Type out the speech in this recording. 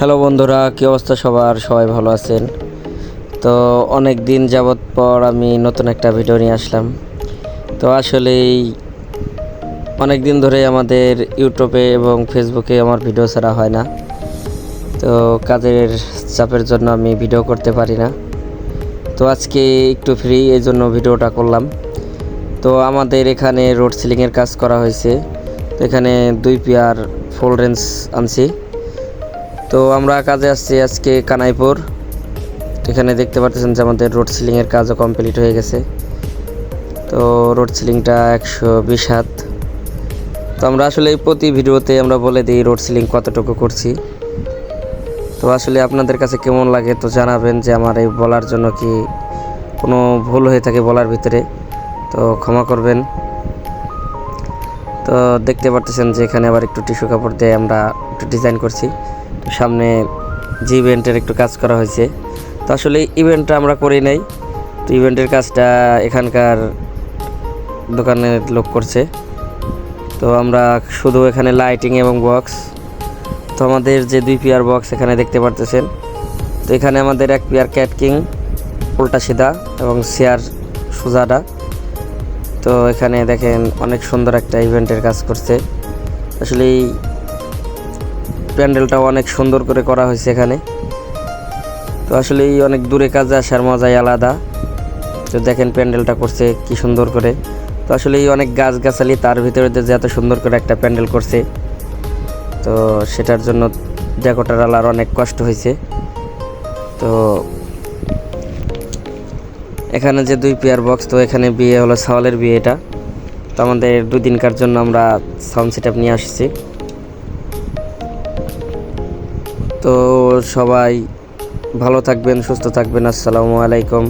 Hello বন্ধুরা, কী অবস্থা সবার? সবাই ভালো আছেন? তো অনেক দিন যাবৎ পর আমি নতুন একটা ভিডিও নিয়ে আসলাম। তো আসলেই অনেক দিন ধরে আমাদের ইউটিউবে এবং ফেসবুকে আমার ভিডিও ছাড়া হয় না। তো কাজের চাপের জন্য আমি ভিডিও করতে পারি না। তো আজকে একটু ফ্রি, এই জন্য ভিডিওটা করলাম। তো আমাদের এখানে রোড সিলিংয়ের কাজ করা হয়েছে। তো এখানে 2 পেয়ার ফুল রেঞ্জ আনছি। তো আমরা কাজে আসছি আজকে কানাইপুর। এখানে দেখতে পাচ্ছেন যে আমাদের রোড সিলিংয়ের কাজও কমপ্লিট হয়ে গেছে। তো রোড সিলিংটা 120 হাত। তো আমরা আসলে প্রতি ভিডিওতে আমরা বলে দিই রোড সিলিং কতটুকু করছি। তো আসলে আপনাদের কাছে কেমন লাগে তো জানাবেন, যে আমার এই বলার জন্য কি কোনো ভুল হয়ে থাকে বলার ভিতরে, তো ক্ষমা করবেন। তো দেখতে পাচ্ছেন যে এখানে আবার একটু টিস্যু কাপড় দিয়ে আমরা একটু ডিজাইন করছি। সামনে জি ইভেন্টের একটু কাজ করা হয়েছে। তো আসলে ইভেন্টটা আমরা করি নাই, তো ইভেন্টের কাজটা এখানকার দোকানের লোক করছে। তো আমরা শুধু এখানে লাইটিং এবং বক্স। তো আমাদের যে 2 পেয়ার বক্স এখানে দেখতে পারতেছেন। তো এখানে আমাদের 1 পেয়ার ক্যাটকিং উল্টা সিধা এবং চেয়ার সোজাটা। তো এখানে দেখেন অনেক সুন্দর একটা ইভেন্টের কাজ করছে। আসলে এই প্যান্ডেলটাও অনেক সুন্দর করে করা হয়েছে এখানে। তো আসলে অনেক দূরে কাজে আসার মজাই আলাদা। তো দেখেন প্যান্ডেলটা করছে কি সুন্দর করে। তো আসলে অনেক গাছগাছালি, তার ভিতরে যে এত সুন্দর করে একটা প্যান্ডেল করছে, তো সেটার জন্য ডেকোরেটরওয়ালার অনেক কষ্ট হয়েছে। তো এখানে যে 2 পেয়ার বক্স, তো এখানে বিয়ে হলো সাওয়ালের বিয়ে। এটা তো আমাদের 2 দিনকার জন্য আমরা সাউন্ড সেটআপ নিয়ে আসছি। তো সবাই ভালো থাকবেন, সুস্থ থাকবেন। আসসালামু আলাইকুম।